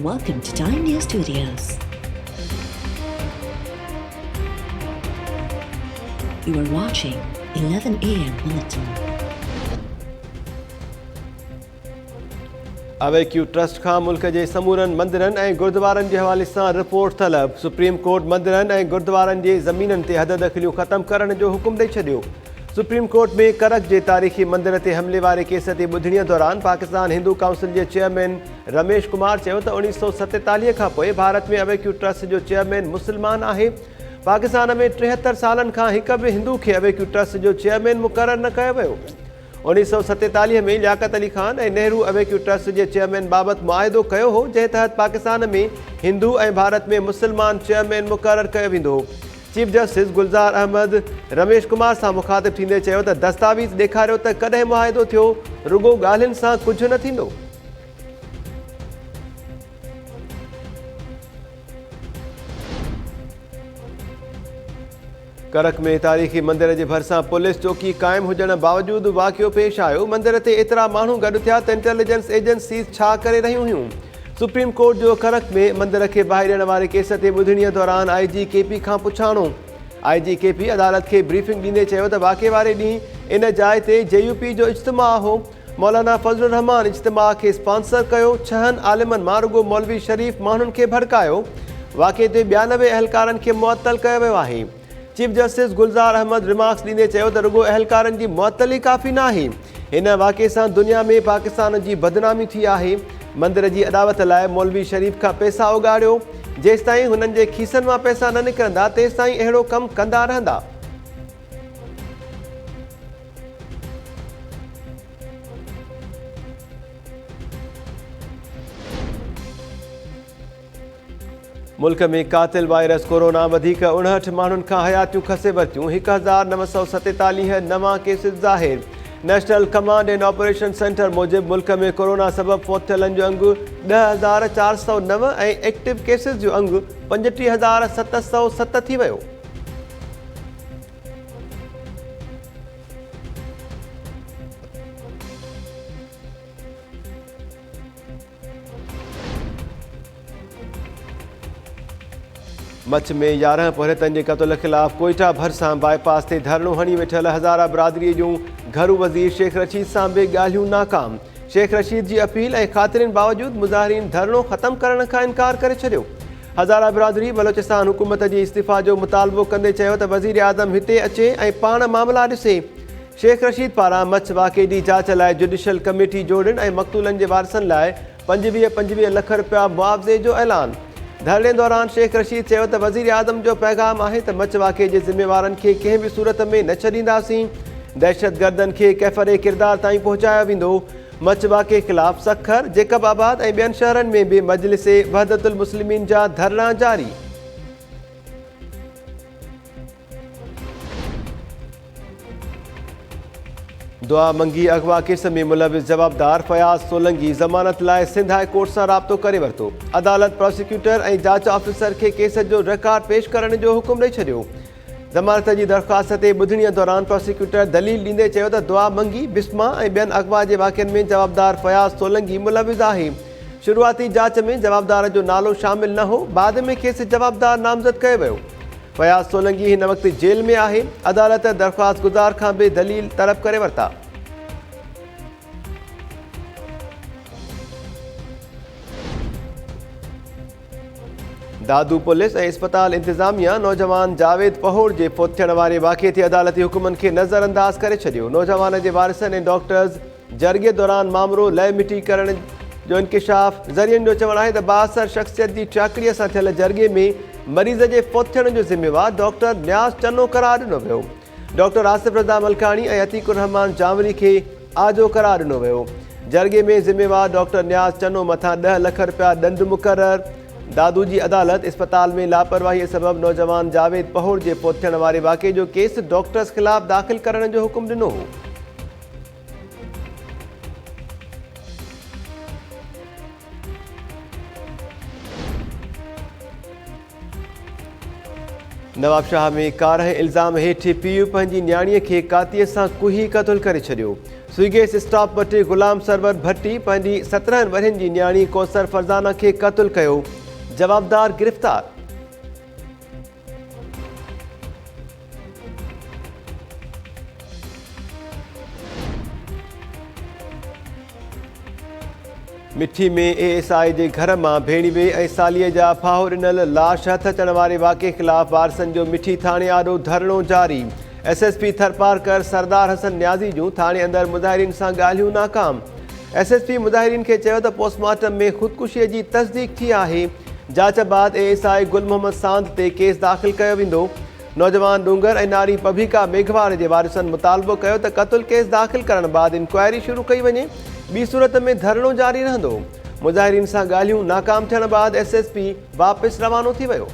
Welcome to Time News Studios. You are watching 11 AM Bulletin. अवेक्यू trust खां मुल्क जे समूरनि मंदिरनि ऐं गुरुद्वारनि जे हवाले सां रिपोर्ट तलब। सुप्रीम कोर्ट मंदिरनि ऐं गुरुद्वारनि जे ज़मीननि ते हद दख़लियूं ख़तमु करण जो हुकुम ॾेई छॾियो। सुप्रीम कोर्ट में करक जे तारीख़ी मंदिर ते हमले वारे केस ते ॿुधणीअ दौरान पाकिस्तान हिंदू काउंसिल जे चेयरमैन रमेश कुमार चयो त 1947 खां पोइ भारत में अवेक्यू ट्रस्ट जो चेयरमैन मुस्लमान आहे। पाकिस्तान में 73 सालनि खां हिक बि हिंदू खे अवेक्यू ट्रस्ट जो चेयरमैन मुक़ररु न कयो वियो। 1947 में लियाकत अली खान ऐं नेहरू अवेक्यू ट्रस्ट जे चेयरमैन बाबति मुआहिदो कयो हो, जंहिं तहत पाकिस्तान में हिंदू ऐं भारत में मुस्लमान चेयरमैन मुक़ररु कयो वेंदो हो। चीफ जस्टिस गुलज़ार अहमद रमेश कुमार सां मुखातिब थींदे चयो त दस्तावेज़ ॾेखारियो त कॾहिं मुआहिदो थियो, रुगो ॻाल्हियुनि सां कुझु न थींदो। करक में तारीख़ी मंदिर जे भरिसां पुलिस चौकी क़ाइमु हुजण बावजूदि वाक़ियो पेश आयो। मंदिर ते एतिरा माण्हू गॾु थिया त इंटेलिजेंस एजेंसीज़ छा करे रहियूं हुयूं। सुप्रीम कोर्ट जो करक में मंदिर खे बाहि ॾियण वारे केस ते ॿुधणीअ दौरान IG KP खां पुछाणो। IG KP अदालत खे ब्रीफिंग ॾींदे चयो त वाक़े वारे ॾींहुं इन जाइ ते JUP जो इज्तिमा हो। मौलाना फज़लुर रहमान इज्तिमा खे स्पॉन्सर कयो। 6 आलिमनि मां रुगो मौलवी शरीफ़ माण्हुनि खे भड़कायो। वाक़े ते 92 अहलकारनि खे मुअतल कयो वियो आहे। Chief justice Gulzar Ahmed remarks ॾींदे चयो त रुगो अहलकारनि जी मुअतली काफ़ी न आहे। हिन वाक़े सां दुनिया में पाकिस्तान जी बदनामी थी आहे। मंदिर जी अदावत लाइ मौलवी शरीफ़ खां पैसा उगाड़ियो। जेसिताईं हुननि जे खीसनि मां पैसा न निकिरंदा तेसिताईं अहिड़ो कमु कंदा रहंदा। मुल्क में कातिल वायरस कोरोना वधीक 59 माण्हुनि खां हयातियूं खसे वरितियूं। 1947 नवां केसिस ज़ाहिर। National command and operation centre मूजिबि मुल्क में कोरोना सबबि फौत थियलनि जो अंगु 10,409 ऐं एक्टिव केसिस जो अंगु 35,707 थी वियो। मछ में 11 पोहरतनि जे क़त्ल ख़िलाफ़ कोयटा भरिसां बाईपास ते धरणो हणी वेठल हज़ारा बिरादरीअ जूं घरू वज़ीर शेख रशीद सां बि ॻाल्हियूं नाकाम। शेख रशीद जी अपील ऐं ख़ातिरियुनि बावजूदि मुज़ाहिरीन धरणो ख़तमु करण खां इनकार करे छॾियो। हज़ारा बिरादरी बलोचिस्तान हुकूमत जी इस्तीफ़ा जो मुतालबो कंदे चयो त वज़ीर आज़म हिते अचे ऐं पाण मामला ॾिसे। शेख रशीद पारां मछ वाक़े जी जांच लाइ जुडिशल कमेटी जोड़नि ऐं मक़तूलनि जे वारसनि लाइ 25 लख रुपया मुआवज़े जो ऐलान। धरणे दौरान शेख रशीद चयो त वज़ीर आज़म जो पैगाम आहे त मछ वाक़े जे ज़िम्मेवारनि खे कंहिं बि सूरत में न छॾींदासीं। दहशतगर्दनि खे कैफ़रे किरदार ताईं पहुचायो वेंदो। मछ वाक़े ख़िलाफ़ सखर, जेकबाबाद ऐं ॿियनि शहरनि में बि मजलिसे वहदतुल मुस्लिमीन जा धरणा जारी। दुआ मंगी अगवा केस में मुलविस जवाबदार फयाज़ सोलंगी ज़मानत लाइ सिंध हाई कोर्ट सां राब्तो करे वरितो। अदालत प्रोसिक्यूटर ऐं जांच ऑफिसर खे केस जो रिकॉर्ड पेश करण जो हुकुम ॾेई छॾियो। ज़मानत जी दरख़्वास्त ते ॿुधणीअ दौरान प्रोसिक्यूटर दलील ॾींदे चयो त दुआ मंगी, बिस्मा ऐं ॿियनि अगवा जे वाक़िअनि में जवाबदार फयाज़ सोलंगी मुलविस आहे। शुरूआती जांच में जवाबदार जो नालो शामिल न हो, बाद में खेसि जवाबदार नामज़द कयो वियो। फयाज़ सोलंगी हिन वक़्तु जेल में आहे। अदालत दरख़्वास्त गुज़ार खां बि दलील तलब करे वरिता। दादू पुलिस ऐं इस्पताल इंतज़ामिया नौजवान जावेद पहोड़ जे फौत थियण वारे वाक़े ते अदालती हुकुमनि खे नज़रअंदाज़ करे छॾियो। नौजवान जे वारिसनि ऐं डॉक्टर्स जरगे दौरान मामिलो लय मिटी करण जो इंकिशाफ। ज़रियनि जो चवणु आहे त बाअसर शख़्सियत जी चाकड़ीअ सां थियल जरगे में मरीज़ जे फौत थियण जो ज़िम्मेवार डॉक्टर न्याज़ चनो करार ॾिनो वियो। डॉक्टर आसिफ रज़ा मलकाणी ऐं अतीकुर रहमान जावरी खे आजो करार ॾिनो वियो। जरगे में ज़िम्मेवार डॉक्टर न्याज़ चनो मथां 10 लख रुपया ॾंड मुक़ररु। दादू जी अदालत इस्पताल में लापरवाहीअ सबबि नौजवान जावेद पहोड़ जे फौत थियण वारे वाक़े जो केस डॉक्टर्स ख़िलाफ़ दाख़िल करण जो हुकुम ॾिनो हो। नवाबशाह में कार इल्ज़ाम हेठि पीउ पंहिंजी न्याणीअ खे कातीअ सां कुही क़तल करे छॾियो। स्विगेस स्टॉप वटि गुलाम सरवर भट्टी पंहिंजी 17 वरनि जी न्याणी कौसर फरज़ाना खे क़त्ल कयो। जवाबदार गिरफ़्तार। मिठी में ASI जे घर मां भेड़ी वे ऐं सालीअ जा फाहो ॾिनल लाश हथ अचण वारे वाक़े ख़िलाफ़ वारसनि जो मिठी थाणे आॾो धरणो जारी। SSP थरपारकर सरदार हसन न्याज़ी जूं थाणे अंदरि मुज़ाहिरीन सां ॻाल्हियूं नाकाम। SSP मुज़ाहिरीन खे चयो त पोस्टमार्टम में ख़ुदकुशीअ जी तस्दीक थी आहे। जांच बाद ASI गुल मोहम्मद सांद ते केस दाख़िल कयो वेंदो। नौजवान डूंगर ऐं नारी पभिका मेघवार जे वारिसनि मुतालबो कयो त क़त्ल केस दाख़िल करण बाद इंक्वायरी शुरू कई वञे। ॿी सूरत में धरणो जारी रहंदो। मुज़ाहिरीन सां ॻाल्हियूं नाकाम थियण बाद SSP वापसि रवानो थी वियो।